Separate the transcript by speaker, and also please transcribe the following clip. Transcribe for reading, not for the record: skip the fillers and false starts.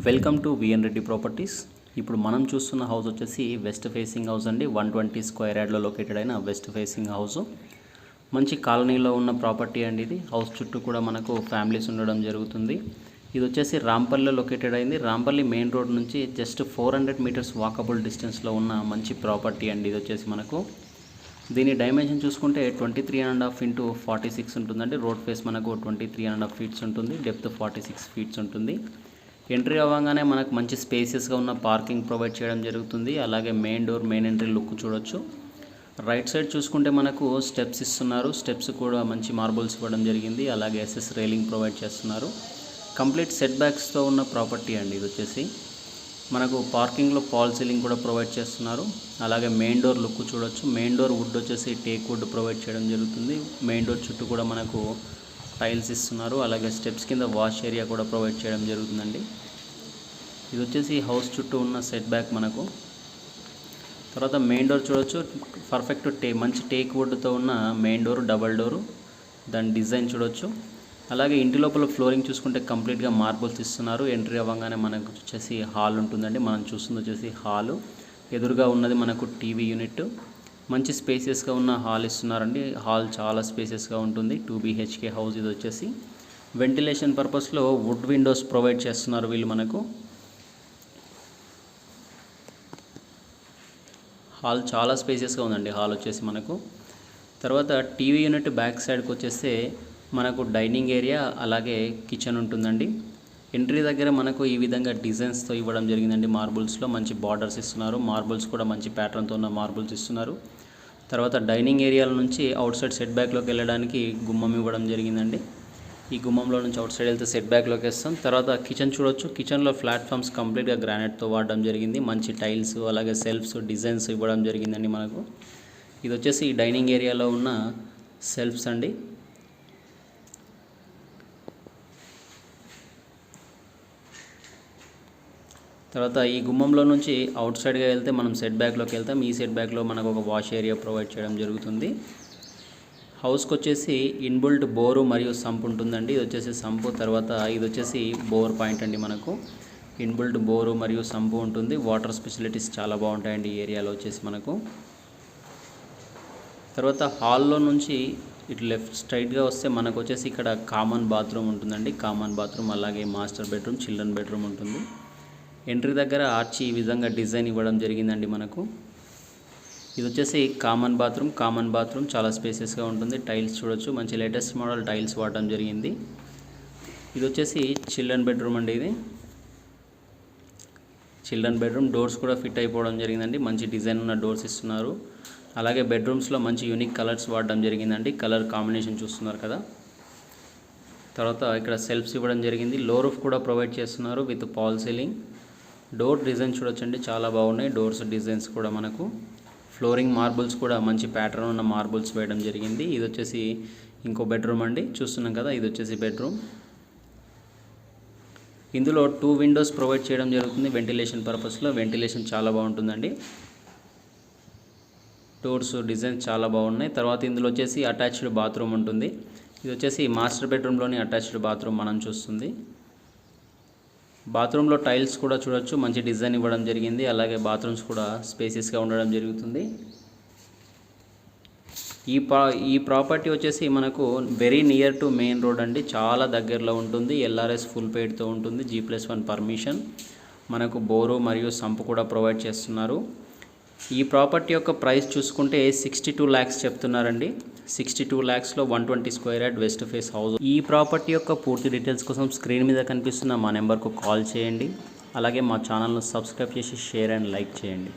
Speaker 1: Welcome to VN Reddy properties. ఇప్పుడు మనం చూస్తున్న హౌస్ వచ్చేసి వెస్ట్ ఫేసింగ్ హౌస్ అండి. 120 స్క్వేర్ యార్డ్లో లొకేటెడ్ అయిన వెస్ట్ ఫేసింగ్ హౌస్. మంచి కాలనీలో ఉన్న ప్రాపర్టీ అండి ఇది. హౌస్ చుట్టూ కూడా మనకు ఫ్యామిలీస్ ఉండడం జరుగుతుంది. ఇది వచ్చేసి రాంపల్లిలో లొకేటెడ్ అయింది. రాంపల్లి మెయిన్ రోడ్ నుంచి జస్ట్ 400 మీటర్స్ వాకబుల్ డిస్టెన్స్లో ఉన్న మంచి ప్రాపర్టీ అండి ఇది వచ్చేసి మనకు. దీని డైమెన్షన్ చూసుకుంటే 23.5 ఇంటూ 46 ఉంటుందండి. రోడ్ ఫేస్ మనకు 23.5 ఫీట్స్ ఉంటుంది. డెప్త్ 46 ఫీట్స్ ఉంటుంది. ఎంట్రీ అవ్వగానే మనకు మంచి స్పేసియస్గా ఉన్న పార్కింగ్ ప్రొవైడ్ చేయడం జరుగుతుంది. అలాగే main door, main entry look చూడొచ్చు. రైట్ సైడ్ చూసుకుంటే మనకు స్టెప్స్ ఇస్తున్నారు. స్టెప్స్ కూడా మంచి మార్బుల్స్ ఇవ్వడం జరిగింది. అలాగే ఎస్ఎస్ రైలింగ్ ప్రొవైడ్ చేస్తున్నారు. కంప్లీట్ సెట్ బ్యాక్స్తో ఉన్న ప్రాపర్టీ అండి ఇది వచ్చేసి మనకు. పార్కింగ్లో ఫాల్ సీలింగ్ కూడా ప్రొవైడ్ చేస్తున్నారు. అలాగే మెయిన్ డోర్ లుక్ చూడొచ్చు. మెయిన్ డోర్ వుడ్ వచ్చేసి టేక్ వుడ్ ప్రొవైడ్ చేయడం జరుగుతుంది. మెయిన్ డోర్ చుట్టూ కూడా మనకు టైల్స్ ఇస్తున్నారు. అలాగే స్టెప్స్ కింద వాష్ ఏరియా కూడా ప్రొవైడ్ చేయడం జరుగుతుందండి. ఇది వచ్చేసి హౌస్ చుట్టూ ఉన్న సెట్ బ్యాక్ మనకు. తర్వాత మెయిన్ డోర్ చూడొచ్చు. పర్ఫెక్ట్ మంచి టేక్ వుడ్తో ఉన్న మెయిన్ డోర్, డబల్ డోరు. దాని డిజైన్ చూడొచ్చు. అలాగే ఇంటి లోపల ఫ్లోరింగ్ చూసుకుంటే కంప్లీట్గా మార్బుల్స్ ఇస్తున్నారు. ఎంట్రీ అవ్వగానే మనకు వచ్చేసి హాల్ ఉంటుందండి. మనం చూస్తుంది వచ్చేసి హాలు. ఎదురుగా ఉన్నది మనకు టీవీ యూనిట్. మంచి స్పేసియస్గా ఉన్న హాల్ ఇస్తున్నారండి. హాల్ చాలా స్పేసియస్గా ఉంటుంది. 2 BHK హౌస్ ఇది వచ్చేసి. వెంటిలేషన్ పర్పస్లో వుడ్ విండోస్ ప్రొవైడ్ చేస్తున్నారు వీళ్ళు మనకు. హాల్ చాలా స్పేసియస్గా ఉందండి హాల్ వచ్చేసి మనకు. తర్వాత టీవీ యూనిట్ బ్యాక్ సైడ్కి వచ్చేస్తే మనకు డైనింగ్ ఏరియా అలాగే కిచెన్ ఉంటుందండి. ఎంట్రీ దగ్గర మనకు ఈ విధంగా డిజైన్స్తో ఇవ్వడం జరిగిందండి. మార్బుల్స్లో మంచి బార్డర్స్ ఇస్తున్నారు. మార్బుల్స్ కూడా మంచి ప్యాటర్న్తో ఉన్న మార్బుల్స్ ఇస్తున్నారు. తర్వాత డైనింగ్ ఏరియాల నుంచి అవుట్ సైడ్ సెట్ బ్యాక్లోకి వెళ్ళడానికి గుమ్మం ఇవ్వడం జరిగిందండి. ఈ గుమ్మంలో నుంచి అవుట్ సైడ్ వెళ్తే సెట్ బ్యాక్లోకి వేస్తాం. తర్వాత కిచెన్ చూడొచ్చు. కిచెన్లో ప్లాట్ఫామ్స్ కంప్లీట్గా గ్రానైట్తో వాడడం జరిగింది. మంచి టైల్స్ అలాగే సెల్ఫ్స్ డిజైన్స్ ఇవ్వడం జరిగిందండి మనకు. ఇది వచ్చేసి డైనింగ్ ఏరియాలో ఉన్న సెల్ఫ్స్ అండి. తర్వాత ఈ గుమ్మంలో నుంచి అవుట్ సైడ్గా వెళ్తే మనం సెట్ బ్యాక్లోకి వెళ్తాం. ఈ సెట్ బ్యాక్లో మనకు ఒక వాష్ ఏరియా ప్రొవైడ్ చేయడం జరుగుతుంది. హౌస్కి వచ్చేసి ఇన్బుల్ట్ బోరు మరియు సంప్ ఉంటుందండి. ఇది వచ్చేసి సంపు. తర్వాత ఇది వచ్చేసి బోర్ పాయింట్ అండి మనకు. ఇన్బుల్ట్ బోరు మరియు సంపు ఉంటుంది. వాటర్ ఫెసిలిటీస్ చాలా బాగుంటాయండి ఈ ఏరియాలో వచ్చేసి మనకు. తర్వాత హాల్లో నుంచి ఇటు లెఫ్ట్ స్ట్రైట్గా వస్తే మనకు వచ్చేసి ఇక్కడ కామన్ బాత్రూమ్ ఉంటుందండి. కామన్ బాత్రూమ్ అలాగే మాస్టర్ బెడ్రూమ్, చిల్డ్రన్ బెడ్రూమ్ ఉంటుంది. ఎంట్రీ దగ్గర ఆర్చి ఈ విధంగా డిజైన్ ఇవ్వడం జరిగిందండి మనకు. ఇది వచ్చేసి కామన్ బాత్రూమ్. కామన్ బాత్రూమ్ చాలా స్పేసెస్గా ఉంటుంది. టైల్స్ చూడొచ్చు. మంచి లేటెస్ట్ మోడల్ టైల్స్ వాడడం జరిగింది. ఇది వచ్చేసి చిల్డ్రన్ బెడ్రూమ్ అండి. ఇది చిల్డ్రన్ బెడ్రూమ్. డోర్స్ కూడా ఫిట్ అయిపోవడం జరిగిందండి. మంచి డిజైన్ ఉన్న డోర్స్ ఇస్తున్నారు. అలాగే బెడ్రూమ్స్లో మంచి యూనిక్ కలర్స్ వాడడం జరిగిందండి. కలర్ కాంబినేషన్ చూస్తున్నారు కదా. తర్వాత ఇక్కడ సెల్ఫ్స్ ఇవ్వడం జరిగింది. లో రూఫ్ కూడా ప్రొవైడ్ చేస్తున్నారు with fall ceiling. Door design చూడొచ్చండి, చాలా బాగున్నాయి డోర్స్ డిజైన్స్ కూడా మనకు. ఫ్లోరింగ్ మార్బుల్స్ కూడా మంచి ప్యాటర్న్ ఉన్న మార్బుల్స్ వేయడం జరిగింది. ఇది వచ్చేసి ఇంకో బెడ్రూమ్ అండి. చూస్తున్నాం కదా, ఇది వచ్చేసి బెడ్రూమ్. ఇందులో 2 విండోస్ ప్రొవైడ్ చేయడం జరుగుతుంది వెంటిలేషన్ పర్పస్లో. వెంటిలేషన్ చాలా బాగుంటుందండి. డోర్స్ డిజైన్స్ చాలా బాగున్నాయి. తర్వాత ఇందులో వచ్చేసి అటాచ్డ్ బాత్రూమ్ ఉంటుంది. ఇది వచ్చేసి మాస్టర్ బెడ్రూమ్లోని అటాచ్డ్ బాత్రూమ్ మనం చూస్తుంది. బాత్రూంలో టైల్స్ కూడా చూడొచ్చు. మంచి డిజైన్ ఇవ్వడం జరిగింది. అలాగే బాత్రూమ్స్ కూడా స్పేసియస్గా ఉండడం జరుగుతుంది. ఈ ప్రాపర్టీ వచ్చేసి మనకు very near to main road అండి. చాలా దగ్గరలో ఉంటుంది. LRS ఫుల్ పెయిడ్తో ఉంటుంది. G+1 permission. మనకు బోరు మరియు సంపు కూడా ప్రొవైడ్ చేస్తున్నారు. ఈ ప్రాపర్టీ యొక్క ప్రైస్ చూసుకుంటే 62 lakhs చెప్తున్నారండి. 62 lakhsలో 120 square yard west face house. ఈ ప్రాపర్టీ యొక్క పూర్తి డీటెయిల్స్ కోసం స్క్రీన్ మీద కనిపిస్తున్న మా నెంబర్కు కాల్ చేయండి. అలాగే మా ఛానల్ను సబ్స్క్రైబ్ చేసి షేర్ అండ్ లైక్ చేయండి.